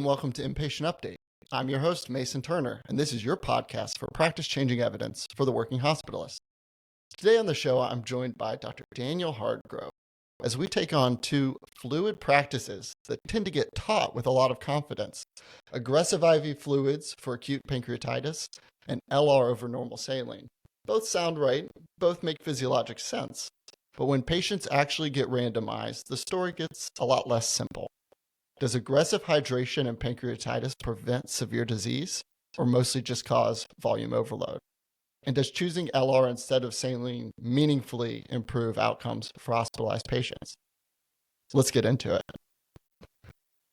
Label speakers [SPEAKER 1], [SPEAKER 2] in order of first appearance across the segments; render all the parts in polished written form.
[SPEAKER 1] welcome to Inpatient Update. I'm your host, Mason Turner, and this is your podcast for practice-changing evidence for the working hospitalist. Today on the show, I'm joined by Dr. Daniel Hardgrove as we take on two fluid practices that tend to get taught with a lot of confidence: aggressive IV fluids for acute pancreatitis and LR over normal saline. Both sound right, both make physiologic sense, but when patients actually get randomized, the story gets a lot less simple. Does aggressive hydration in pancreatitis prevent severe disease, or mostly just cause volume overload? And does choosing LR instead of saline meaningfully improve outcomes for hospitalized patients? Let's get into it.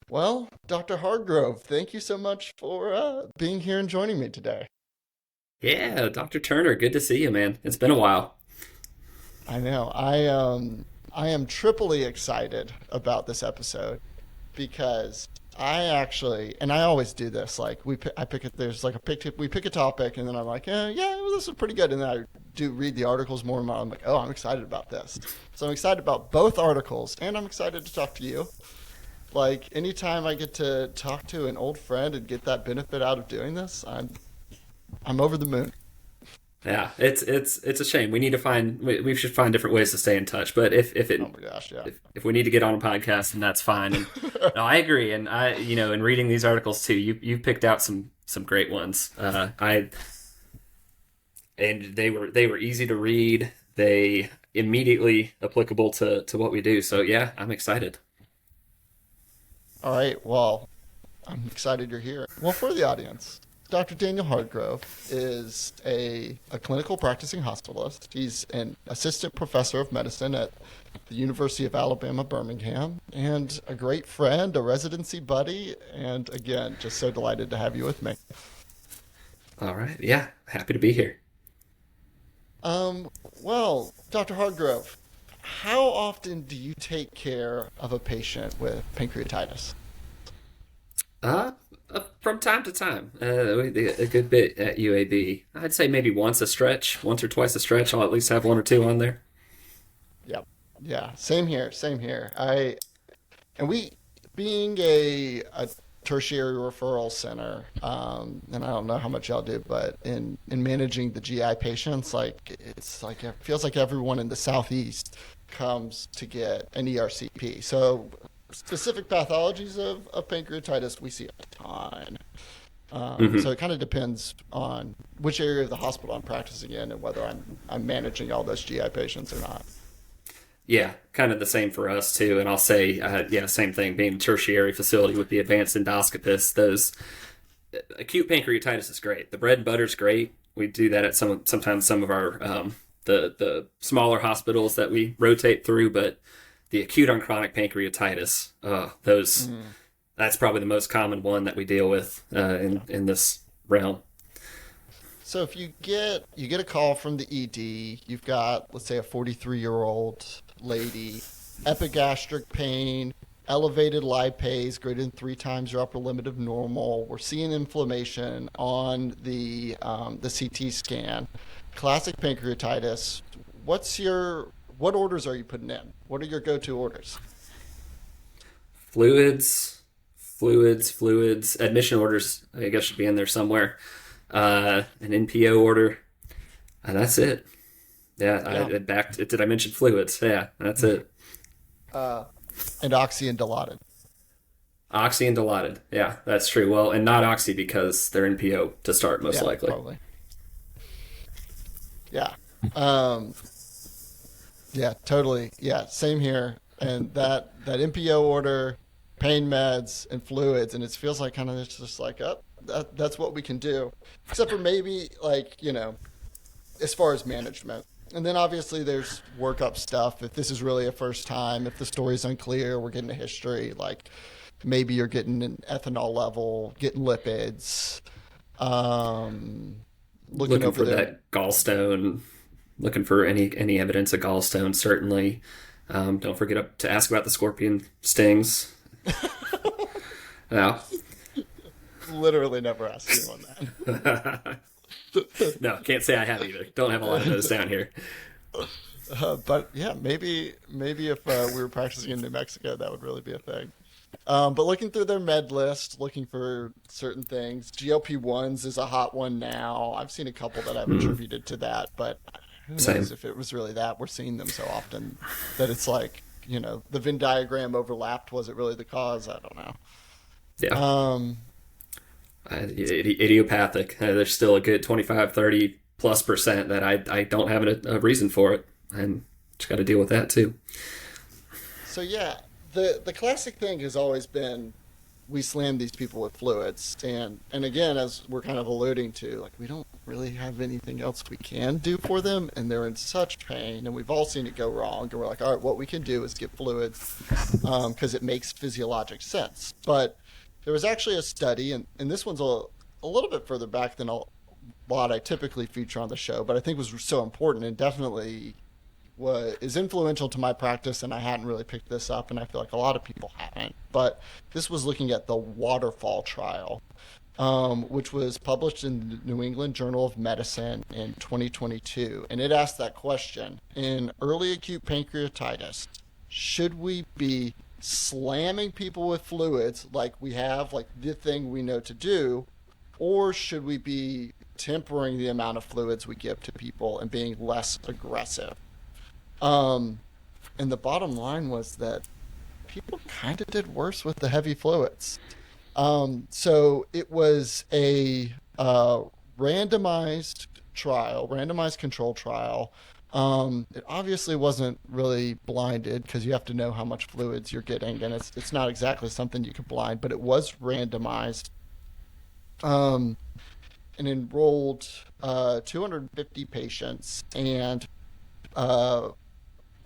[SPEAKER 1] Well, Dr. Hardgrove, thank you so much for being here and joining me today.
[SPEAKER 2] Yeah, Dr. Turner, good to see you, man. It's been a while.
[SPEAKER 1] I know. I am triply excited about this episode because I always do this. Like we pick a topic, and then I'm like, yeah, well, this is pretty good. And then I do read the articles more and more. I'm like, oh, I'm excited about this. So I'm excited about both articles, and I'm excited to talk to you. Like anytime I get to talk to an old friend and get that benefit out of doing this, I'm over the moon.
[SPEAKER 2] Yeah, it's a shame. We should find different ways to stay in touch. But
[SPEAKER 1] Oh my gosh, yeah.
[SPEAKER 2] if we need to get on a podcast, then that's fine. And no, I agree. And in reading these articles too, you picked out some great ones. And they were easy to read. They immediately applicable to what we do. So yeah, I'm excited.
[SPEAKER 1] All right, well, I'm excited you're here. Well, for the audience, Dr. Daniel Hardgrove is a clinical practicing hospitalist. He's an assistant professor of medicine at the University of Alabama, Birmingham, and a great friend, a residency buddy, and again, just so delighted to have you with me.
[SPEAKER 2] All right, yeah, happy to be here.
[SPEAKER 1] Well, Dr. Hardgrove, how often do you take care of a patient with pancreatitis?
[SPEAKER 2] From time to time, a good bit at UAB. I'd say maybe once or twice a stretch. I'll at least have one or two on there.
[SPEAKER 1] Yep. Yeah. Same here. We being a tertiary referral center, and I don't know how much y'all do, but in managing the GI patients, it feels like everyone in the Southeast comes to get an ERCP. So specific pathologies of pancreatitis, we see a ton. So it kind of depends on which area of the hospital I'm practicing in and whether I'm managing all those GI patients or not.
[SPEAKER 2] Yeah, kind of the same for us too. And I'll say, same thing. Being a tertiary facility with the advanced endoscopists, those acute pancreatitis is great. The bread and butter is great. We do that at sometimes some of our the smaller hospitals that we rotate through, but the acute on chronic pancreatitis, that's probably the most common one that we deal with in this realm.
[SPEAKER 1] So if you get a call from the ED, you've got, let's say, a 43-year-old lady, epigastric pain, elevated lipase greater than 3 times your upper limit of normal. We're seeing inflammation on the CT scan. Classic pancreatitis. What orders are you putting in? What are your go-to orders?
[SPEAKER 2] Fluids. Admission orders, I guess, should be in there somewhere. An NPO order. And that's it. Yeah. Did I mention fluids? Yeah, that's it.
[SPEAKER 1] And oxy and Dilaudid.
[SPEAKER 2] Oxy and Dilaudid. Yeah, that's true. Well, and not oxy because they're NPO to start, most likely.
[SPEAKER 1] Probably. Yeah. Yeah, totally. Yeah, same here. And that NPO order, pain meds, and fluids, and it feels like kind of it's just like, that's what we can do. Except for maybe, as far as management. And then obviously there's workup stuff. If this is really a first time, if the story's unclear, we're getting a history, like maybe you're getting an ethanol level, getting lipids,
[SPEAKER 2] looking for that gallstone. Looking for any evidence of gallstones, certainly. Don't forget to ask about the scorpion stings. No.
[SPEAKER 1] Literally never asked anyone that.
[SPEAKER 2] No, can't say I have either. Don't have a lot of those down here.
[SPEAKER 1] But yeah, maybe if we were practicing in New Mexico, that would really be a thing. But looking through their med list, looking for certain things, GLP-1s is a hot one now. I've seen a couple that I've
[SPEAKER 2] Mm,
[SPEAKER 1] attributed to that, but who knows
[SPEAKER 2] same.
[SPEAKER 1] if it was really that. We're seeing them so often that it's like, the Venn diagram overlapped. Was it really the cause? I don't know.
[SPEAKER 2] Yeah.
[SPEAKER 1] Um,
[SPEAKER 2] Idiopathic. There's still a good 25, 30+% that I don't have a reason for it. And just got to deal with that too.
[SPEAKER 1] so yeah, the classic thing has always been we slam these people with fluids, and again, as we're kind of alluding to, like we don't really have anything else we can do for them, and they're in such pain, and we've all seen it go wrong, and we're like, all right, what we can do is give fluids because it makes physiologic sense. But there was actually a study, and this one's a little bit further back than a lot I typically feature on the show, but I think was so important and definitely is influential to my practice, and I hadn't really picked this up, and I feel like a lot of people haven't. But this was looking at the waterfall trial, which was published in the New England Journal of Medicine in 2022, and it asked that question: in early acute pancreatitis, should we be slamming people with fluids like we have, like the thing we know to do, or should we be tempering the amount of fluids we give to people and being less aggressive? Um, and the bottom line was that people kind of did worse with the heavy fluids. So it was a randomized randomized control trial. It obviously wasn't really blinded because you have to know how much fluids you're getting, and it's not exactly something you can blind, but it was randomized. Um, and enrolled 250 patients, and uh,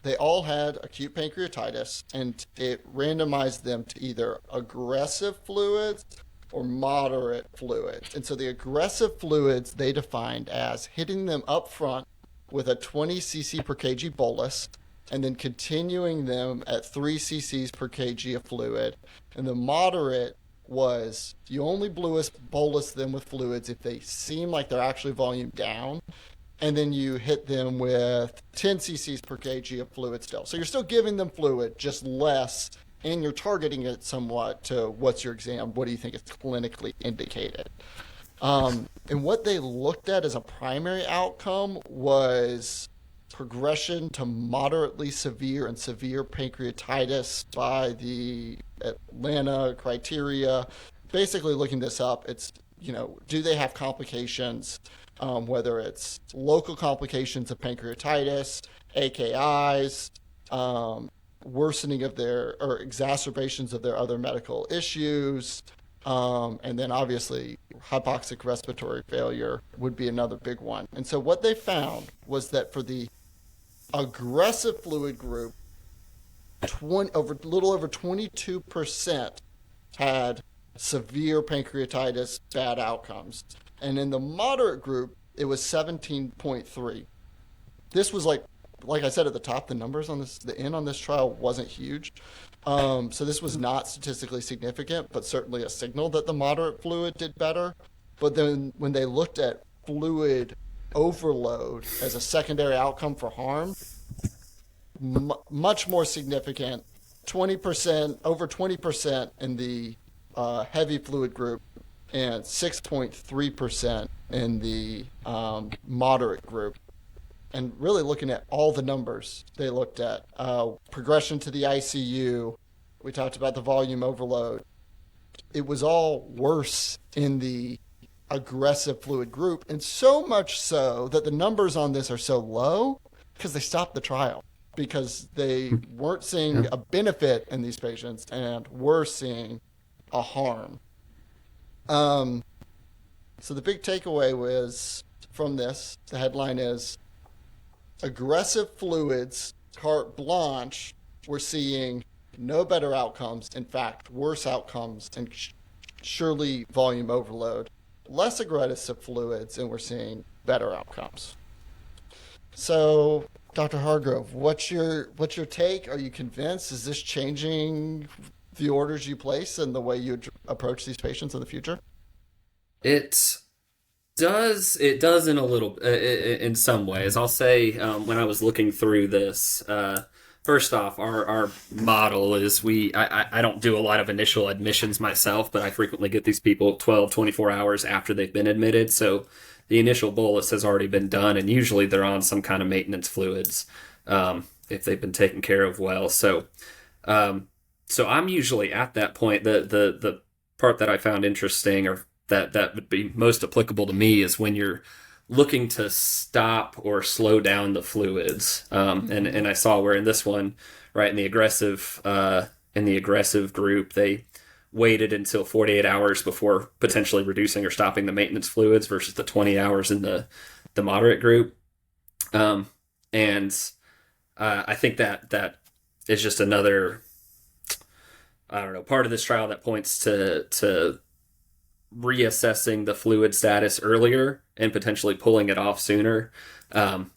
[SPEAKER 1] they all had acute pancreatitis, and it randomized them to either aggressive fluids or moderate fluids. And so the aggressive fluids they defined as hitting them up front with a 20 cc per kg bolus, and then continuing them at 3 cc's per kg of fluid. And the moderate was you only bolus them with fluids if they seem like they're actually volume down, and then you hit them with 10 cc's per kg of fluid still. So you're still giving them fluid, just less, and you're targeting it somewhat to what's your exam, what do you think is clinically indicated. And what they looked at as a primary outcome was progression to moderately severe and severe pancreatitis by the Atlanta criteria. Basically, looking this up, it's, do they have complications, whether it's local complications of pancreatitis, AKIs, worsening of their or exacerbations of their other medical issues, and then obviously hypoxic respiratory failure would be another big one. And so what they found was that for the aggressive fluid group, a little over 22% had severe pancreatitis, bad outcomes. And in the moderate group, it was 17.3. This was like I said at the top, the numbers on the N on this trial wasn't huge. So this was not statistically significant, but certainly a signal that the moderate fluid did better. But then when they looked at fluid overload as a secondary outcome for harm, much more significant, 20%, over 20% in the heavy fluid group, and 6.3% in the moderate group. And really looking at all the numbers, they looked at progression to the ICU. We talked about the volume overload. It was all worse in the aggressive fluid group, and so much so that the numbers on this are so low because they stopped the trial because they weren't seeing a benefit in these patients and were seeing a harm. So the big takeaway was from this, the headline is aggressive fluids, carte blanche, we're seeing no better outcomes. In fact, worse outcomes and surely volume overload. Less aggressive fluids, and we're seeing better outcomes. So, Dr. Hardgrove, what's your take? Are you convinced? Is this changing the orders you place and the way you approach these patients in the future?
[SPEAKER 2] It does in a little in some ways. I'll say when I was looking through this, first off, our model is I don't do a lot of initial admissions myself, but I frequently get these people 12, 24 hours after they've been admitted. So the initial bolus has already been done, and usually they're on some kind of maintenance fluids if they've been taken care of well. So I'm usually at that point. The part that I found interesting, or that would be most applicable to me, is when you're looking to stop or slow down the fluids. And I saw where in this one, right, in the aggressive group, they waited until 48 hours before potentially reducing or stopping the maintenance fluids versus the 20 hours in the moderate group. And I think that is just another, I don't know, part of this trial that points to reassessing the fluid status earlier and potentially pulling it off sooner to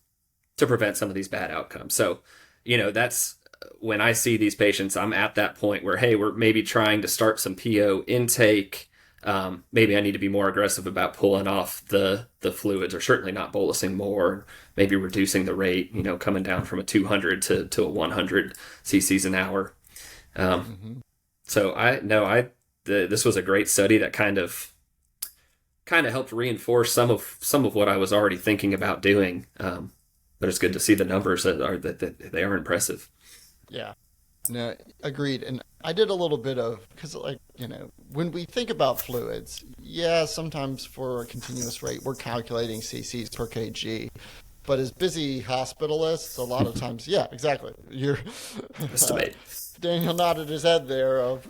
[SPEAKER 2] prevent some of these bad outcomes. So, that's when I see these patients, I'm at that point where, hey, we're maybe trying to start some PO intake. Maybe I need to be more aggressive about pulling off the fluids, or certainly not bolusing more, maybe reducing the rate, coming down from a 200 to a 100 cc's an hour. So this was a great study that kind of helped reinforce some of what I was already thinking about doing. But it's good to see the numbers that they are impressive.
[SPEAKER 1] Yeah, no, agreed. And I did a little bit of, because when we think about fluids, yeah, sometimes for a continuous rate, we're calculating cc's per kg. But as busy hospitalists, a lot of times, yeah, exactly. Daniel nodded his head there of,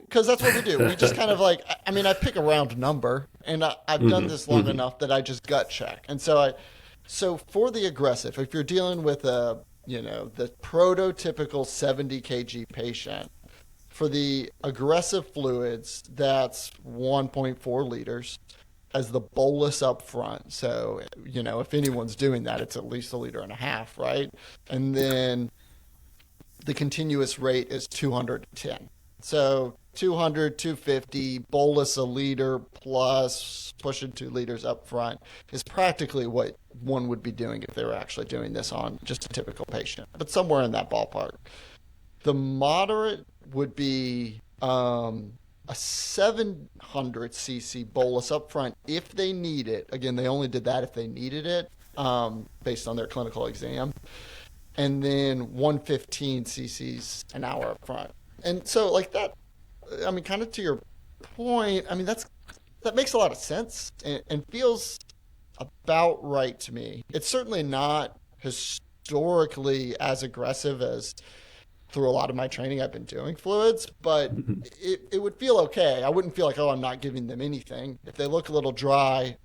[SPEAKER 1] because that's what we do. We just kind of I pick a round number, and I've done this long enough that I just gut check. And so for the aggressive, if you're dealing with the prototypical 70 kg patient, for the aggressive fluids, that's 1.4 liters as the bolus up front. So, if anyone's doing that, it's at least 1.5 liters, right? And then the continuous rate is 210. So 200, 250, bolus 1 liter plus pushing 2 liters up front is practically what one would be doing if they were actually doing this on just a typical patient, but somewhere in that ballpark. The moderate would be a 700 cc bolus up front if they need it. Again, they only did that if they needed it, based on their clinical exam. And then 115 cc's an hour up front. And so that, kind of to your point, that makes a lot of sense and feels about right to me. It's certainly not historically as aggressive as through a lot of my training I've been doing fluids, but it would feel okay. I wouldn't feel like, I'm not giving them anything. If they look a little dry,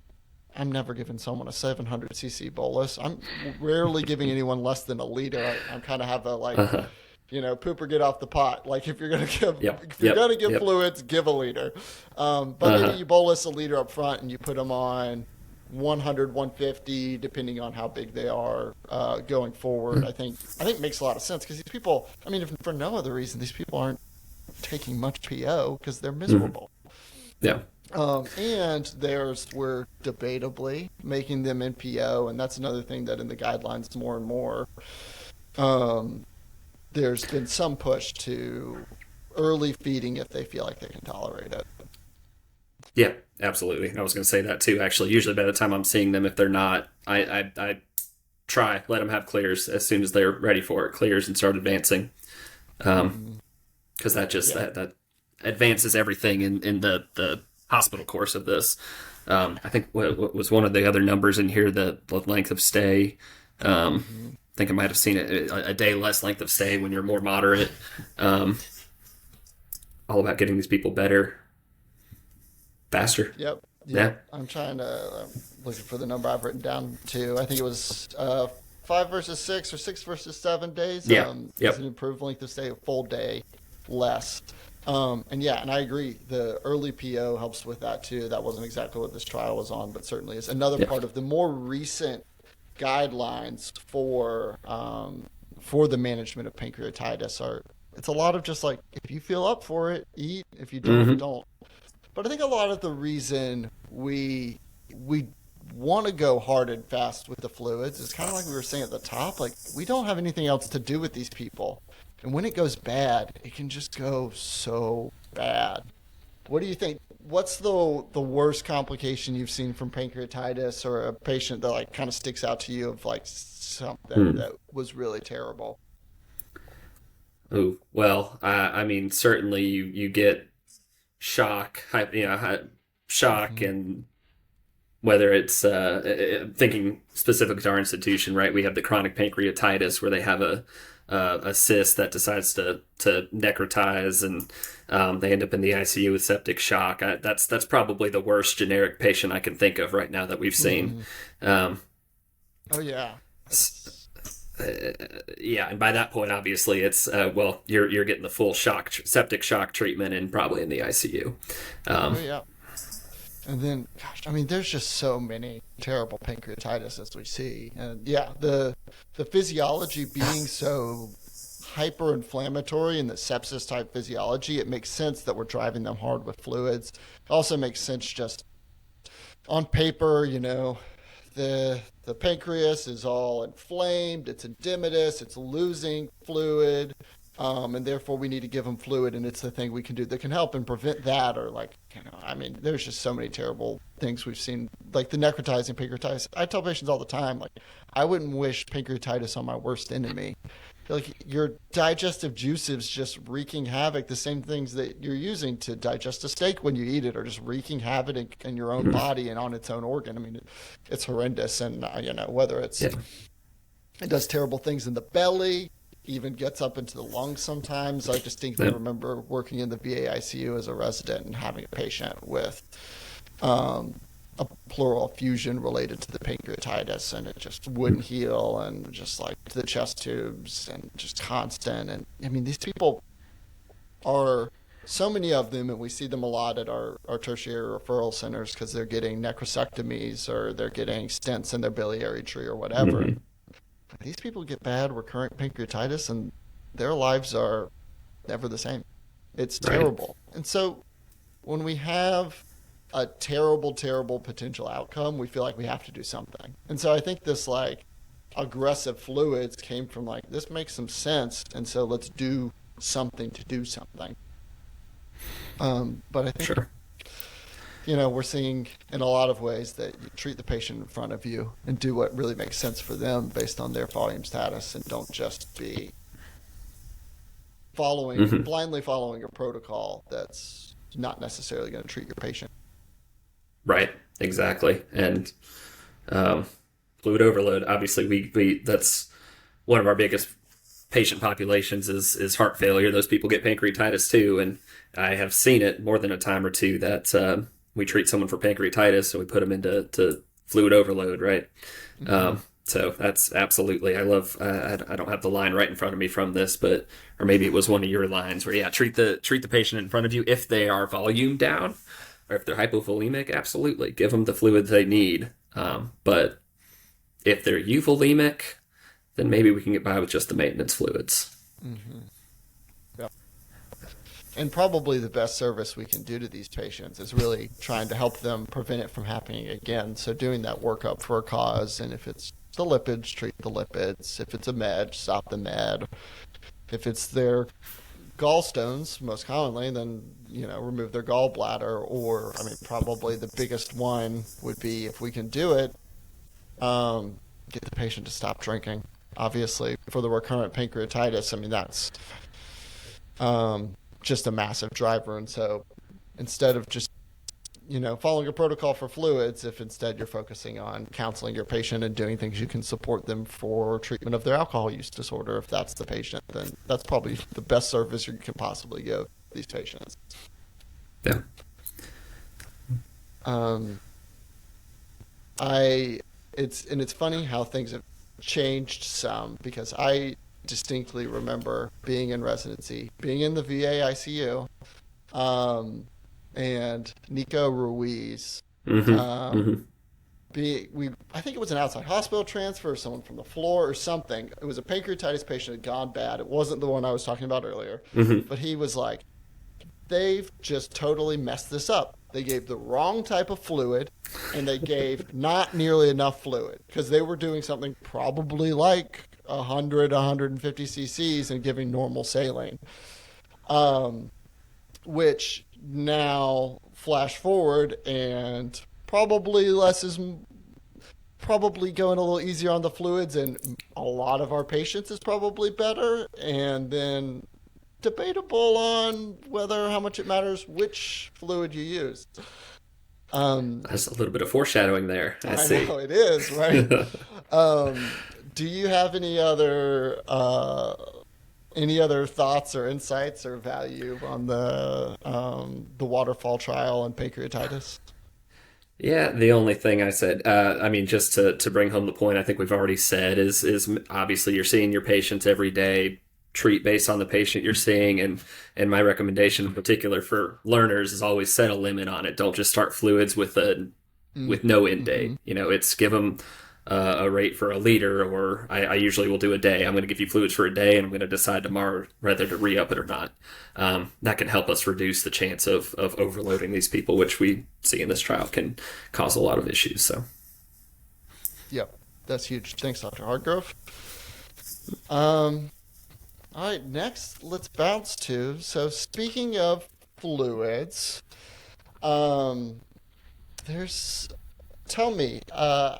[SPEAKER 1] I'm never giving someone a 700 cc bolus. I'm rarely giving anyone less than 1 liter. I'm kind of have a poop or get off the pot. If you're gonna give fluids, give 1 liter. But maybe you bolus 1 liter up front and you put them on 100, 150, depending on how big they are going forward. I think makes a lot of sense, because these people, if for no other reason, these people aren't taking much PO because they're miserable.
[SPEAKER 2] Yeah.
[SPEAKER 1] And we're debatably making them NPO, and that's another thing that in the guidelines more and more, there's been some push to early feeding if they feel like they can tolerate it.
[SPEAKER 2] Yeah, absolutely. I was going to say that too, actually. Usually by the time I'm seeing them, if they're not, I let them have clears as soon as they're ready for it, clears, and start advancing. Because that advances everything in the hospital course of this. I think what was one of the other numbers in here, the length of stay. I think I might have seen a day less length of stay when you're more moderate. All about getting these people better, faster.
[SPEAKER 1] Yep.
[SPEAKER 2] Yeah.
[SPEAKER 1] I'm looking for the number I've written down too. I think it was 5 versus 6 or 6 versus 7 days.
[SPEAKER 2] Yeah.
[SPEAKER 1] It's an improved length of stay, a full day less. And I agree. The early PO helps with that too. That wasn't exactly what this trial was on, but certainly is another part of the more recent guidelines for the management of pancreatitis. It's a lot of just if you feel up for it, eat. If you don't, don't. But I think a lot of the reason we want to go hard and fast with the fluids. It's kind of like we were saying at the top, like we don't have anything else to do with these people. And when it goes bad, it can just go so bad. What do you think? What's the worst complication you've seen from pancreatitis, or a patient that like kind of sticks out to you of like something that was really terrible?
[SPEAKER 2] Oh, well, I mean, certainly you get shock, shock,
[SPEAKER 1] Hmm.
[SPEAKER 2] and whether it's thinking specific to our institution, right? We have the chronic pancreatitis where they have a cyst that decides to necrotize, and they end up in the ICU with septic shock. That's probably the worst generic patient I can think of right now that we've seen.
[SPEAKER 1] Hmm.
[SPEAKER 2] Um,
[SPEAKER 1] Oh yeah.
[SPEAKER 2] s-
[SPEAKER 1] It's,
[SPEAKER 2] yeah, and by that point, obviously, it's well, you're getting the full septic shock treatment, and probably in the ICU.
[SPEAKER 1] oh
[SPEAKER 2] Um,
[SPEAKER 1] yeah. And then, gosh, I mean, there's just so many terrible pancreatitis as we see, and yeah, the physiology being so hyper-inflammatory and the sepsis type physiology, it makes sense that we're driving them hard with fluids. It also makes sense just on paper, the pancreas is all inflamed, it's edematous, it's losing fluid, and therefore we need to give them fluid, and it's the thing we can do that can help and prevent that, or like, I mean, there's just so many terrible things we've seen, like the necrotizing pancreatitis. I tell patients all the time, like, I wouldn't wish pancreatitis on my worst enemy. Like your digestive juices just wreaking havoc. The same things that you're using to digest a steak when you eat it are just wreaking havoc in your own body and on its own organ. I mean, it's horrendous. And whether
[SPEAKER 2] yeah,
[SPEAKER 1] it does terrible things in the belly, even gets up into the lungs sometimes. I distinctly
[SPEAKER 2] yeah,
[SPEAKER 1] remember working in the VA ICU as a resident and having a patient with um, a pleural effusion related to the pancreatitis, and it just wouldn't heal, and just like the chest tubes, and just constant. And I mean, these people are so many of them, and we see them a lot at our tertiary referral centers because they're getting necrosectomies or they're getting stents in their biliary tree or whatever. And
[SPEAKER 2] hmm
[SPEAKER 1] these people get bad recurrent pancreatitis, and their lives are never the same. It's
[SPEAKER 2] right.
[SPEAKER 1] terrible. And so when we have a terrible, terrible potential outcome, we feel like we have to do something. And so I think this like aggressive fluids came from like, this makes some sense. And so let's do something to do something. But I think,
[SPEAKER 2] Sure.
[SPEAKER 1] we're seeing in a lot of ways that you treat the patient in front of you and do what really makes sense for them based on their volume status, and don't just be
[SPEAKER 2] hmm
[SPEAKER 1] blindly following a protocol that's not necessarily going to treat your patient.
[SPEAKER 2] Right. Exactly. And um, fluid overload. Obviously, we that's one of our biggest patient populations is heart failure. Those people get pancreatitis too, and I have seen it more than a time or two that we treat someone for pancreatitis and we put them into fluid overload. Right.
[SPEAKER 1] Hmm.
[SPEAKER 2] So that's absolutely. I love. I don't have the line right in front of me from this, but or maybe it was one of your lines where treat the patient in front of you if they are volume down or if they're hypovolemic. Absolutely, give them the fluids they need. But if they're euvolemic, then maybe we can get by with just the maintenance fluids.
[SPEAKER 1] Hmm. And probably the best service we can do to these patients is really trying to help them prevent it from happening again. So doing that workup for a cause, and if it's the lipids, treat the lipids. If it's a med, stop the med. If it's their gallstones, most commonly, then remove their gallbladder. Or, I mean, probably the biggest one would be, if we can do it, get the patient to stop drinking. Obviously, for the recurrent pancreatitis, I mean, that's just a massive driver. And so instead of just, following a protocol for fluids, if instead you're focusing on counseling your patient and doing things you can support them for treatment of their alcohol use disorder, if that's the patient, then that's probably the best service you can possibly give these patients.
[SPEAKER 2] Yeah.
[SPEAKER 1] Um, I it's funny how things have changed some, because I distinctly remember being in residency, being in the VA ICU, and Nico Ruiz,
[SPEAKER 2] hmm
[SPEAKER 1] um,
[SPEAKER 2] hmm
[SPEAKER 1] I think it was an outside hospital transfer, someone from the floor or something. It was a pancreatitis patient had gone bad. It wasn't the one I was talking about earlier,
[SPEAKER 2] hmm
[SPEAKER 1] but he was like, they've just totally messed this up. they gave the wrong type of fluid, and they gave not nearly enough fluid because they were doing something probably like 100, 150 cc's and giving normal saline. Which now flash forward and probably less is probably going a little easier on the fluids, and a lot of our patients is probably better. And then debatable on whether how much it matters which fluid you use.
[SPEAKER 2] There's a little bit of foreshadowing there. I see.
[SPEAKER 1] know it is, right? Do you have any other thoughts or insights or value on the waterfall trial and pancreatitis?
[SPEAKER 2] Yeah, the only thing I said, I mean, just to bring home the point, I think we've already said is obviously you're seeing your patients every day. Treat based on the patient you're seeing, and my recommendation in particular for learners is always set a limit on it. Don't just start fluids with no end date. It's give them a rate for a liter, or I usually will do a day. I'm going to give you fluids for a day, and I'm going to decide tomorrow whether to re-up it or not. That can help us reduce the chance of overloading these people, which we see in this trial can cause a lot of issues. So,
[SPEAKER 1] yep, that's huge. Thanks, Dr. Hardgrove. All right, next, let's bounce to, so speaking of fluids, tell me, how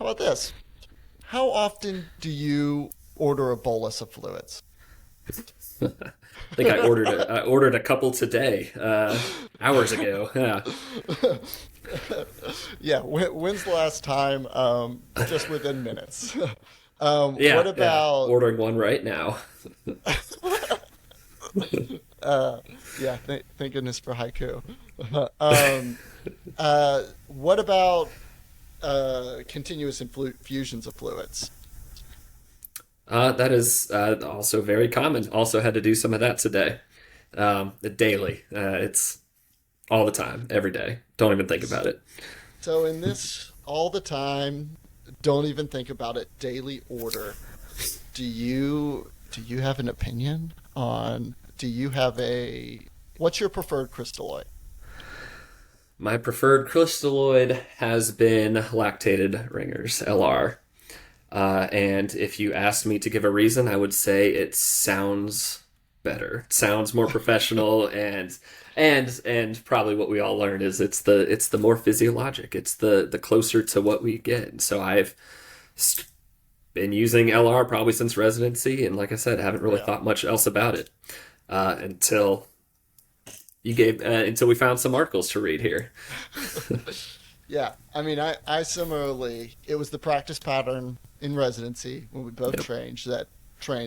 [SPEAKER 1] about this? How often do you order a bolus of fluids?
[SPEAKER 2] I think I ordered a couple today, hours ago. Yeah.
[SPEAKER 1] Yeah, when's the last time? Just within minutes.
[SPEAKER 2] What
[SPEAKER 1] about
[SPEAKER 2] ordering one right now?
[SPEAKER 1] Thank goodness for haiku. What about continuous infusions of fluids?
[SPEAKER 2] That is also very common. Also had to do some of that today. Daily. It's all the time, every day. Don't even think about it.
[SPEAKER 1] So in this all the time, don't even think about it, daily order, do you have an opinion on, what's your preferred crystalloid?
[SPEAKER 2] My preferred crystalloid has been lactated ringers, LR. And if you asked me to give a reason, I would say it sounds better. It sounds more professional, and probably what we all learned is it's the more physiologic. It's the closer to what we get. And so I've been using LR probably since residency, and like I said, haven't really thought much else about it until we found some articles to read here.
[SPEAKER 1] Yeah, I mean, I similarly, it was the practice pattern in residency when we both trained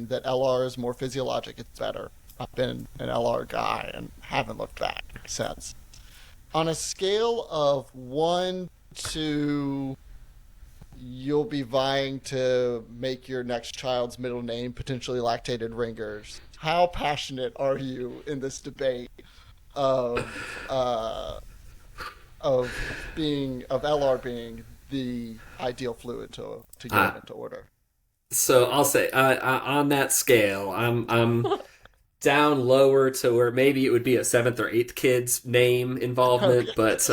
[SPEAKER 1] that LR is more physiologic, it's better. I've been an LR guy and haven't looked back since. On a scale of 1 to you'll be vying to make your next child's middle name potentially lactated ringers, how passionate are you in this debate of LR being the ideal fluid to get into order?
[SPEAKER 2] So I'll say on that scale, I'm down lower to where maybe it would be a 7th or 8th kid's name involvement, but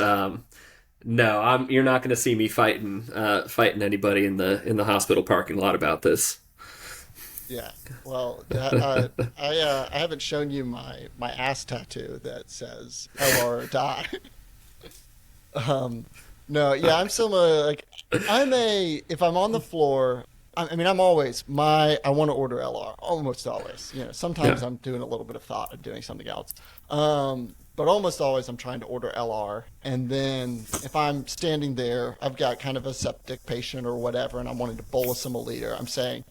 [SPEAKER 2] no, you're not going to see me fighting anybody in the hospital parking lot about this.
[SPEAKER 1] Yeah, well, I haven't shown you my ass tattoo that says LR or die. No, yeah, I'm similar. Like, if I'm on the floor, I mean, I want to order LR almost always. Sometimes I'm doing a little bit of thought of doing something else. But almost always I'm trying to order LR. And then if I'm standing there, I've got kind of a septic patient or whatever, and I'm wanting to bolus them a liter. I'm saying,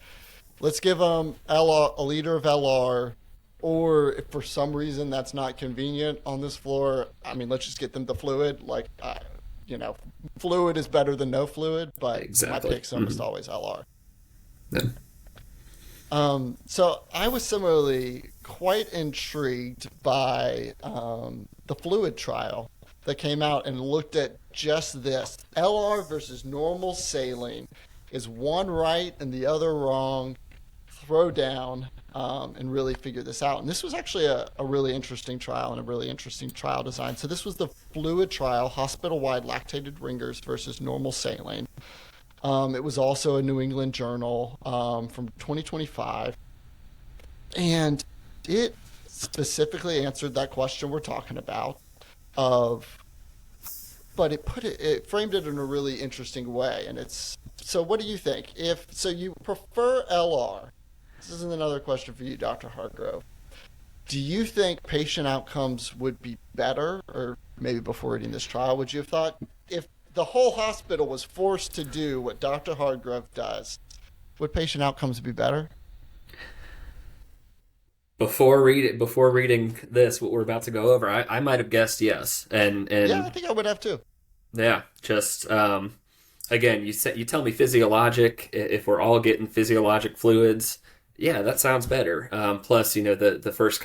[SPEAKER 1] let's give them a liter of LR, or if for some reason that's not convenient on this floor, I mean, let's just get them the fluid. Like, fluid is better than no fluid, but
[SPEAKER 2] exactly.
[SPEAKER 1] My pick's almost always LR.
[SPEAKER 2] Yeah.
[SPEAKER 1] So I was similarly quite intrigued by the fluid trial that came out and looked at just this. LR versus normal saline. Is one right and the other wrong? Throw down. and really figure this out. And this was actually a really interesting trial and a really interesting trial design. So this was the fluid trial, hospital-wide lactated ringers versus normal saline. It was also a New England Journal from 2025. And it specifically answered that question we're talking about of, but it framed it in a really interesting way. And it's, so what do you think? If, so you prefer LR. This is another question for you, Dr. Hardgrove. Do you think patient outcomes would be better, or maybe before reading this trial, would you have thought if the whole hospital was forced to do what Dr. Hardgrove does, would patient outcomes be better?
[SPEAKER 2] Before reading this, what we're about to go over, I might have guessed yes,
[SPEAKER 1] Yeah, I
[SPEAKER 2] and
[SPEAKER 1] think I would have too.
[SPEAKER 2] yeah, just again, you tell me physiologic. If we're all getting physiologic fluids, yeah, that sounds better. Plus, the first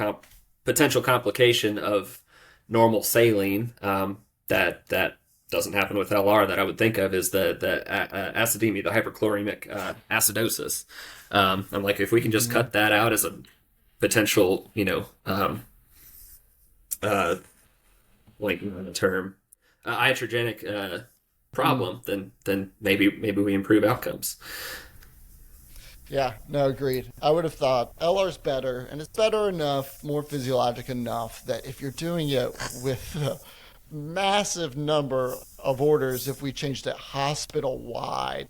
[SPEAKER 2] potential complication of normal saline that doesn't happen with LR that I would think of is the acidemia, the hyperchloremic acidosis. I'm like, if we can just cut that out as a potential, blanking on the term, iatrogenic problem, then maybe we improve outcomes.
[SPEAKER 1] Yeah, no, agreed. I would have thought LR's better, and it's better enough, more physiologic enough that if you're doing it with a massive number of orders, if we changed it hospital wide,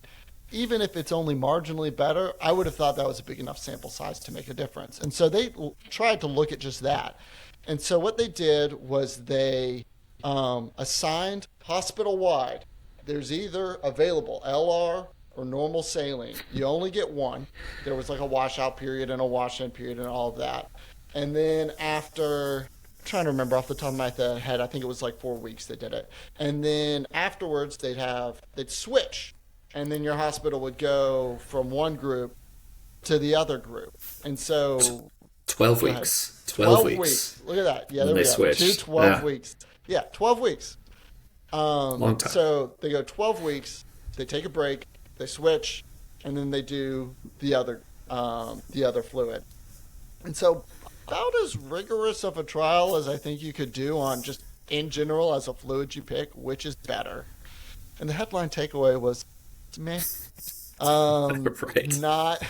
[SPEAKER 1] even if it's only marginally better, I would have thought that was a big enough sample size to make a difference. And so they tried to look at just that. And so what they did was they assigned hospital wide. There's either available LR or normal saline. You only get one. There was like a washout period and a wash-in period and all of that. And then after, I'm trying to remember off the top of my head, I think it was like 4 weeks they did it. And then afterwards they'd switch. And then your hospital would go from one group to the other group. And so
[SPEAKER 2] 12 weeks. 12 weeks.
[SPEAKER 1] Look at that. Yeah, there
[SPEAKER 2] they
[SPEAKER 1] we go.
[SPEAKER 2] switch.
[SPEAKER 1] 12 weeks. Yeah, 12 weeks.
[SPEAKER 2] Long time.
[SPEAKER 1] So they go 12 weeks, they take a break, they switch, and then they do the other fluid. And so about as rigorous of a trial as I think you could do on just in general as a fluid you pick, which is better. And the headline takeaway was, meh.
[SPEAKER 2] Right.
[SPEAKER 1] Not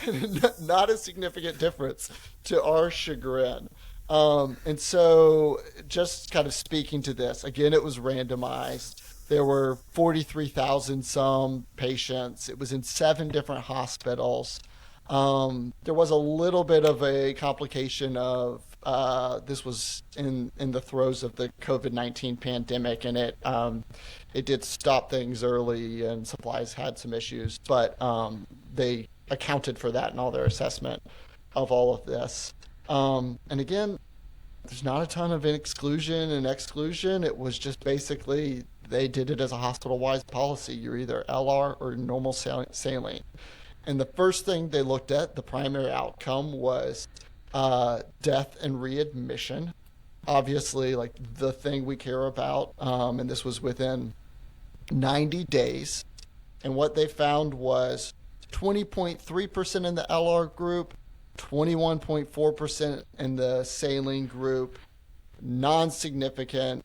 [SPEAKER 1] a significant difference to our chagrin. And so just kind of speaking to this, again, it was randomized. There were 43,000 some patients. It was in 7 different hospitals. There was a little bit of a complication of this was in the throes of the COVID-19 pandemic, and it did stop things early, and supplies had some issues, but they accounted for that in all their assessment of all of this. And again, there's not a ton of exclusion and exclusion. It was just basically they did it as a hospital-wide policy. You're either LR or normal saline. And the first thing they looked at, the primary outcome, was death and readmission. Obviously, like the thing we care about. And this was within 90 days. And what they found was 20.3% in the LR group, 21.4% in the saline group, non-significant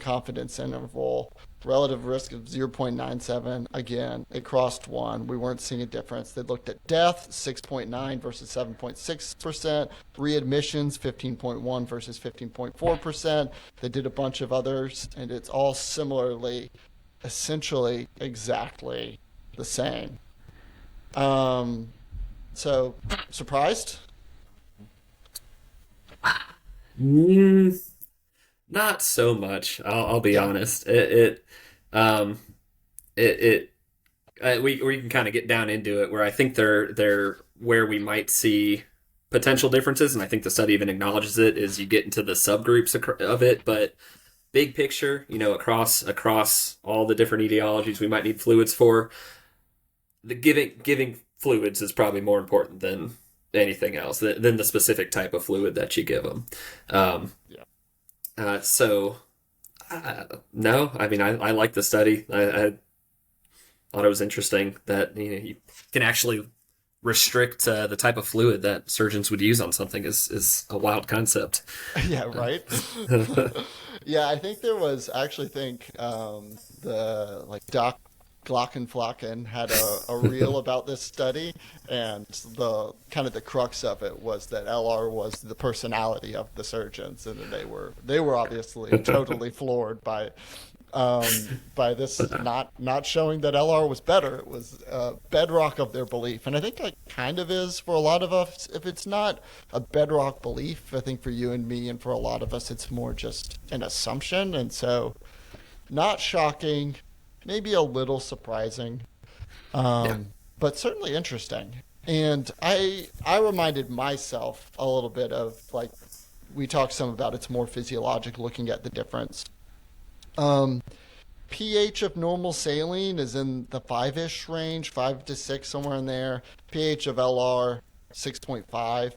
[SPEAKER 1] confidence interval, relative risk of 0.97. Again, it crossed 1. We weren't seeing a difference. They looked at death, 6.9 versus 7.6%, readmissions, 15.1 versus 15.4%. They did a bunch of others, and it's all similarly, essentially exactly the same. So surprised?
[SPEAKER 2] Not so much. I'll be
[SPEAKER 1] Yeah.
[SPEAKER 2] honest. We can kind of get down into it where I think they're where we might see potential differences, and I think the study even acknowledges it, is you get into the subgroups of it, but big picture, across all the different etiologies we might need fluids for, the giving fluids is probably more important than anything else, than the specific type of fluid that you give them. No, I mean, I like the study. I thought it was interesting that you can actually restrict the type of fluid that surgeons would use on something is a wild concept.
[SPEAKER 1] Yeah, right. Yeah, I think there was I actually think the like Doc Glockenflocken had a reel about this study, and the kind of the crux of it was that LR was the personality of the surgeons, and that they were obviously totally floored by this not showing that LR was better. It was a bedrock of their belief, and I think it kind of is for a lot of us. If it's not a bedrock belief, I think for you and me and for a lot of us, it's more just an assumption, and so not shocking, maybe a little surprising,
[SPEAKER 2] Yeah.
[SPEAKER 1] but certainly interesting. And I reminded myself a little bit of like we talked some about it's more physiologic looking at the difference. Um, pH of normal saline is in the 5-ish range, 5 to 6, somewhere in there. pH of LR, 6.5.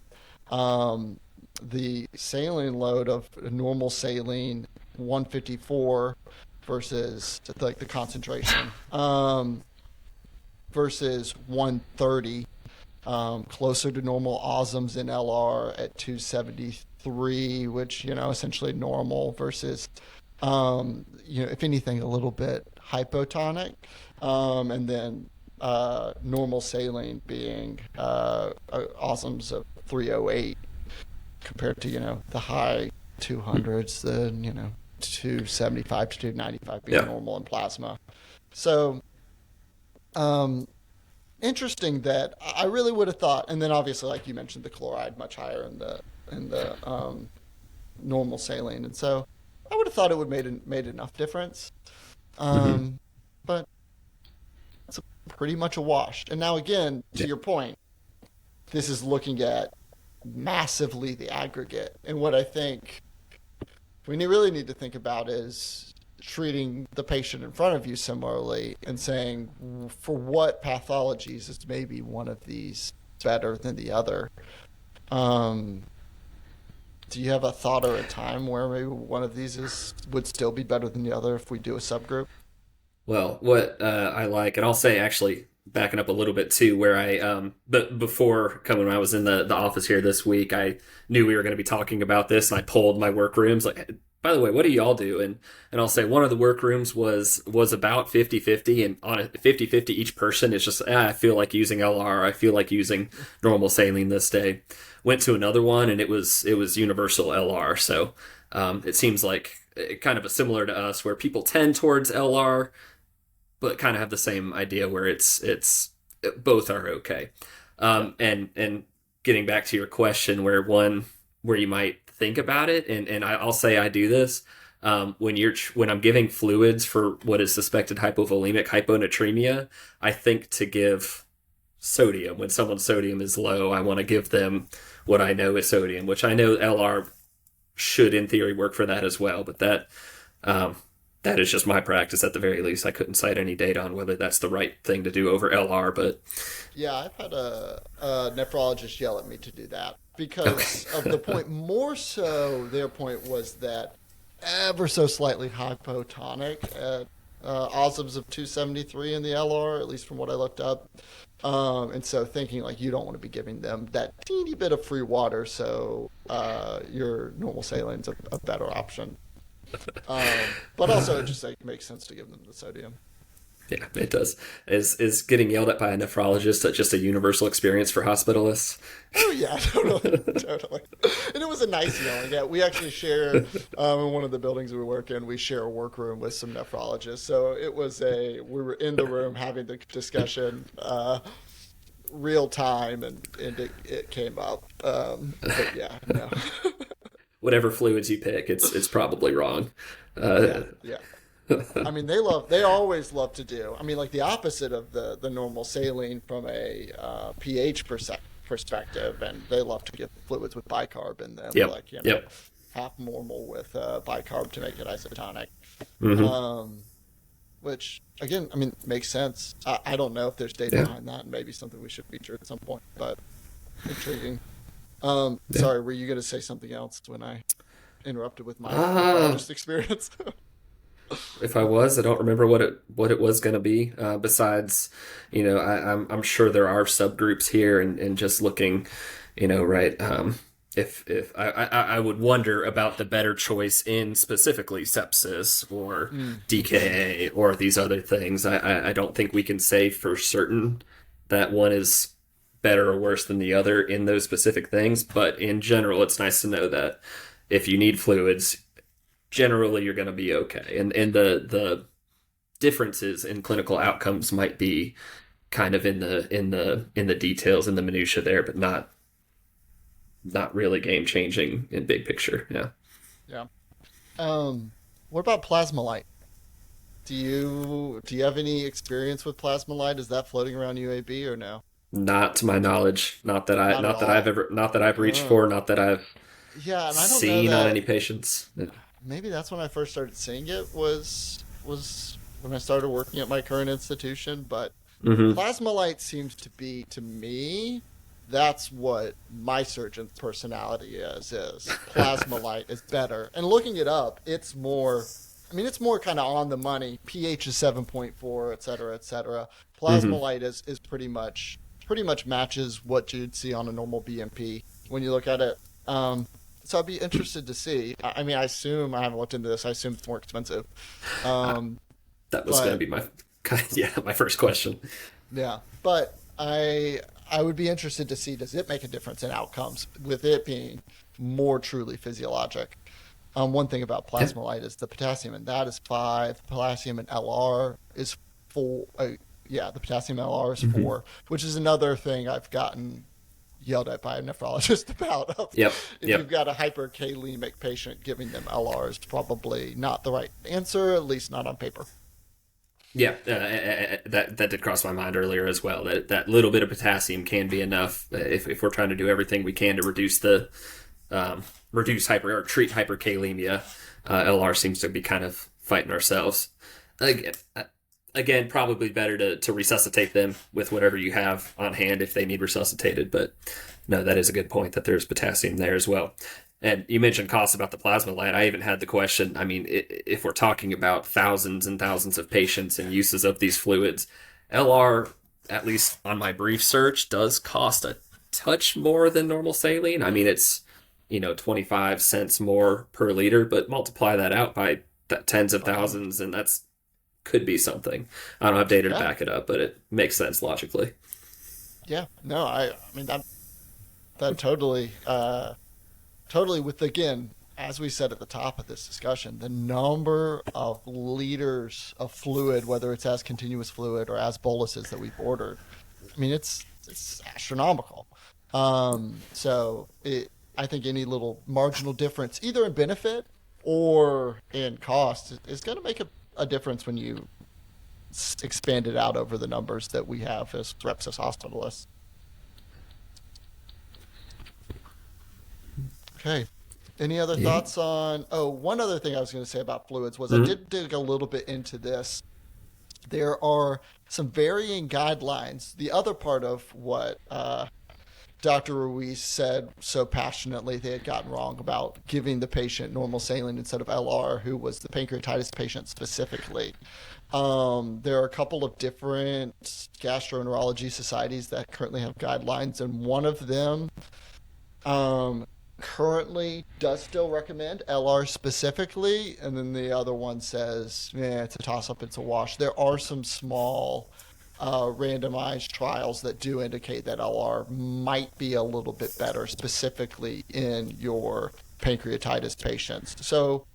[SPEAKER 1] The saline load of normal saline, 154 versus like the concentration, versus 130. Closer to normal osms in LR at 273, which, essentially normal versus if anything, a little bit hypotonic, and then normal saline being osms of 308 compared to the high 200s, the 275 to 295 being
[SPEAKER 2] Yeah.
[SPEAKER 1] normal in plasma. So interesting that I really would have thought, and then obviously like you mentioned, the chloride much higher in the normal saline, and so I would have thought it would made enough difference,
[SPEAKER 2] Hmm.
[SPEAKER 1] um, but it's pretty much a wash. And now again, to
[SPEAKER 2] Yeah.
[SPEAKER 1] your point, this is looking at massively the aggregate, and what I think we really need to think about is treating the patient in front of you similarly and saying for what pathologies is maybe one of these better than the other. Um, Do you have a thought or a time where maybe one of these would still be better than the other if we do a subgroup?
[SPEAKER 2] Well, what I like, and I'll say actually backing up a little bit too, where but before coming, when I was in the office here this week, I knew we were going to be talking about this, and I pulled my workrooms. Like, by the way, what do y'all do? And I'll say one of the workrooms was about 50-50, and on a 50-50, each person is just, I feel like using LR, I feel like using normal saline this day. Went to another one, and it was universal LR. So it seems like kind of a similar to us, where people tend towards LR but kind of have the same idea where it's both are okay.
[SPEAKER 1] Yeah.
[SPEAKER 2] And getting back to your question, where you might think about it, and I'll say I do this when I'm giving fluids for what is suspected hypovolemic hyponatremia. I think to give sodium when someone's sodium is low. I want to give them what I know is sodium, which I know LR should in theory work for that as well, but um, that is just my practice at the very least. I couldn't cite any data on whether that's the right thing to do over LR, but
[SPEAKER 1] Yeah, I've had a nephrologist yell at me to do that because of
[SPEAKER 2] okay.
[SPEAKER 1] the point. More so, their point was that ever so slightly hypotonic at osms of 273 in the LR, at least from what I looked up. And so thinking like you don't want to be giving them that teeny bit of free water, so your normal saline's a better option. But also it just like makes sense to give them the sodium.
[SPEAKER 2] Yeah, it does. Is getting yelled at by a nephrologist just a universal experience for hospitalists?
[SPEAKER 1] Oh yeah, totally, totally. And it was a nice yelling. Yeah, we actually share in one of the buildings we work in. We share a workroom with some nephrologists, so we were in the room having the discussion, real time, and it came up. But yeah, no,
[SPEAKER 2] Whatever fluids you pick, it's probably wrong.
[SPEAKER 1] yeah,
[SPEAKER 2] Uh,
[SPEAKER 1] yeah. I mean, they always love to do. I mean, like the opposite of the normal saline from a pH perspective, and they love to give fluids with bicarb in them,
[SPEAKER 2] yep,
[SPEAKER 1] like
[SPEAKER 2] yep.
[SPEAKER 1] half normal with bicarb to make it isotonic.
[SPEAKER 2] Hmm.
[SPEAKER 1] Um, which again, I mean, makes sense. I don't know if there's data
[SPEAKER 2] Yeah,
[SPEAKER 1] behind that, and maybe something we should feature at some point, but intriguing.
[SPEAKER 2] yeah.
[SPEAKER 1] Sorry, were you going to say something else when I interrupted with my
[SPEAKER 2] Uh,
[SPEAKER 1] nephrologist experience?
[SPEAKER 2] If I was, I don't remember what it was going to be. Besides, I'm sure there are subgroups here, and just looking, right. If I would wonder about the better choice in specifically sepsis or DKA or these other things. I don't think we can say for certain that one is better or worse than the other in those specific things. But in general, it's nice to know that if you need fluids, generally you're going to be okay. And the differences in clinical outcomes might be kind of in the details, in the minutia there, but not really game changing in big picture. Yeah.
[SPEAKER 1] Yeah. What about plasma light? Do you have any experience with plasma light? Is that floating around UAB or no?
[SPEAKER 2] Not to my knowledge.
[SPEAKER 1] Not at all.
[SPEAKER 2] Not that I've reached
[SPEAKER 1] Uh,
[SPEAKER 2] for, not that I've
[SPEAKER 1] yeah, and I don't know
[SPEAKER 2] seen on
[SPEAKER 1] that.
[SPEAKER 2] any patients.
[SPEAKER 1] Maybe that's when I first started seeing it was when I started working at my current institution. But
[SPEAKER 2] Mm-hmm.
[SPEAKER 1] plasma light seems to be, to me, that's what my surgeon's personality is plasma light is better. And looking it up, it's more, I mean, it's more kind of on the money. pH is 7.4, et cetera, et cetera. Plasma
[SPEAKER 2] Mm-hmm.
[SPEAKER 1] light is pretty much matches what you'd see on a normal BMP when you look at it. So I'd be interested to see. I mean, I assume, I haven't looked into this, I assume it's more expensive. Um,
[SPEAKER 2] That was going to
[SPEAKER 1] but
[SPEAKER 2] be my yeah, my first question.
[SPEAKER 1] yeah, but I would be interested to see, does it make a difference in outcomes with it being more truly physiologic? One thing about
[SPEAKER 2] Yeah.
[SPEAKER 1] plasma light is the potassium, and that is 5. Potassium and LR is 4. Yeah, the potassium LR is
[SPEAKER 2] Mm-hmm.
[SPEAKER 1] 4, which is another thing I've gotten yelled at by a nephrologist about.
[SPEAKER 2] Yep.
[SPEAKER 1] If you've
[SPEAKER 2] Yep.
[SPEAKER 1] got a hyperkalemic patient, giving them LR is probably not the right answer, at least not on paper.
[SPEAKER 2] Yeah, that did cross my mind earlier as well. That little bit of potassium can be enough if we're trying to do everything we can to reduce hyper or treat hyperkalemia. LR seems to be kind of fighting ourselves. Again, again, probably better to resuscitate them with whatever you have on hand if they need resuscitated. But no, that is a good point that there's potassium there as well. And you mentioned costs about the plasma light. I even had the question. I mean, if we're talking about thousands and thousands of patients and uses of these fluids, LR, at least on my brief search, does cost a touch more than normal saline. I mean, it's 25 cents more per liter, but multiply that out by tens of
[SPEAKER 1] Uh,
[SPEAKER 2] thousands, and that's could be something. I don't have data to
[SPEAKER 1] yeah,
[SPEAKER 2] back it up, but it makes sense logically.
[SPEAKER 1] yeah. No, I mean that totally totally with, again, as we said at the top of this discussion, the number of liters of fluid, whether it's as continuous fluid or as boluses that we've ordered. I mean, it's astronomical. So I think any little marginal difference, either in benefit or in cost, is going to make a difference when you expand it out over the numbers that we have as reps as hospitalists. Okay. Any other
[SPEAKER 2] Yeah.
[SPEAKER 1] thoughts on? Oh, one other thing I was going to say about fluids was I
[SPEAKER 2] Mhm.
[SPEAKER 1] did dig a little bit into this. There are some varying guidelines. The other part of what Dr. Ruiz said so passionately they had gotten wrong about giving the patient normal saline instead of LR, who was the pancreatitis patient specifically. There are a couple of different gastroenterology societies that currently have guidelines, and one of them um, currently does still recommend LR specifically, and then the other one says, yeah, it's a toss up, it's a wash. There are some small randomized trials that do indicate that LR might be a little bit better, specifically in your pancreatitis patients. So,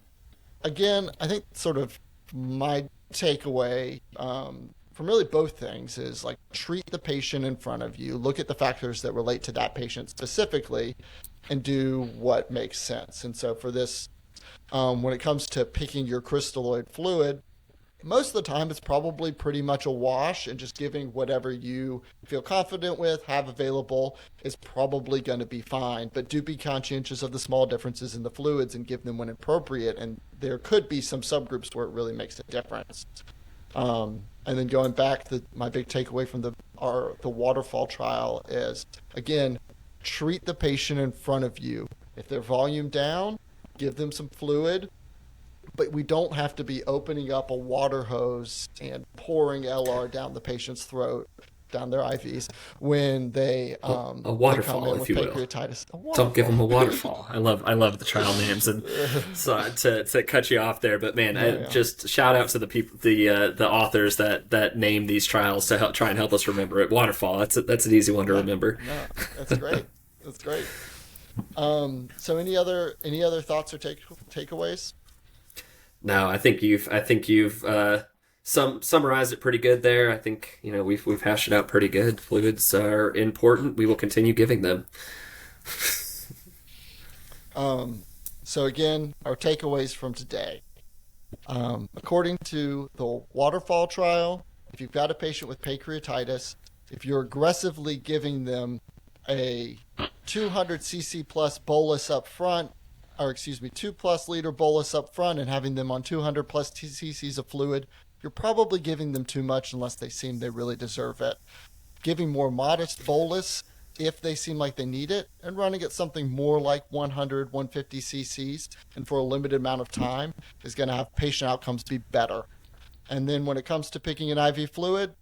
[SPEAKER 1] again, I think sort of my takeaway from really both things is like treat the patient in front of you, look at the factors that relate to that patient specifically, and do what makes sense. And so for this, when it comes to picking your crystalloid fluid, most of the time it's probably pretty much a wash, and just giving whatever you feel confident with, have available, is probably going to be fine. But do be conscientious of the small differences in the fluids and give them when appropriate. And there could be some subgroups where it really makes a difference. And then going back to my big takeaway from the waterfall trial is, again, treat the patient in front of you. If they're volume down, give them some fluid, but we don't have to be opening up a water hose and pouring LR down the patient's throat, down their IVs when they
[SPEAKER 2] a waterfall,
[SPEAKER 1] they come in
[SPEAKER 2] if
[SPEAKER 1] with
[SPEAKER 2] you will.
[SPEAKER 1] pancreatitis.
[SPEAKER 2] Don't give them a waterfall. I love the trial names, and so to cut you off there, but man, just shout out to the people, the authors that name these trials to try and help us remember it. Waterfall. That's an easy one to remember.
[SPEAKER 1] No, that's great. That's great. So any other thoughts or takeaways?
[SPEAKER 2] No, I think you've summarized it pretty good there. I think we've hashed it out pretty good. Fluids are important. We will continue giving them.
[SPEAKER 1] So again, our takeaways from today. According to the waterfall trial, if you've got a patient with pancreatitis, if you're aggressively giving them a 200 cc plus bolus up front, 2+ liter bolus up front, and having them on 200 plus cc's of fluid, you're probably giving them too much unless they seem they really deserve it. Giving more modest bolus if they seem like they need it, and running at something more like 100, 150 cc's, and for a limited amount of time, is going to have patient outcomes be better. And then when it comes to picking an IV fluid,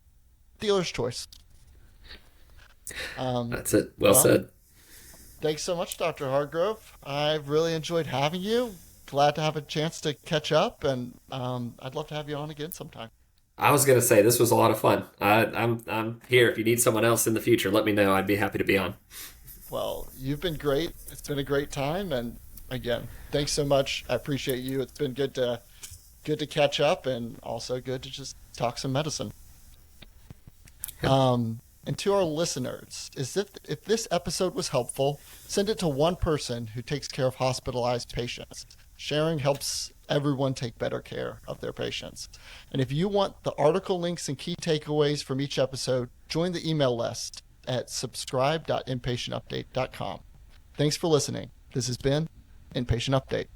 [SPEAKER 1] dealer's choice.
[SPEAKER 2] That's it. Well said.
[SPEAKER 1] Thanks so much, Dr. Hardgrove. I've really enjoyed having you. Glad to have a chance to catch up, and I'd love to have you on again sometime.
[SPEAKER 2] I was going to say this was a lot of fun. I'm here. If you need someone else in the future, let me know. I'd be happy to be on.
[SPEAKER 1] Well, you've been great. It's been a great time, and again, thanks so much. I appreciate you. It's been good to catch up, and also good to just talk some medicine. And to our listeners, if this episode was helpful, send it to one person who takes care of hospitalized patients. Sharing helps everyone take better care of their patients. And if you want the article links and key takeaways from each episode, join the email list at subscribe.inpatientupdate.com. Thanks for listening. This has been Inpatient Update.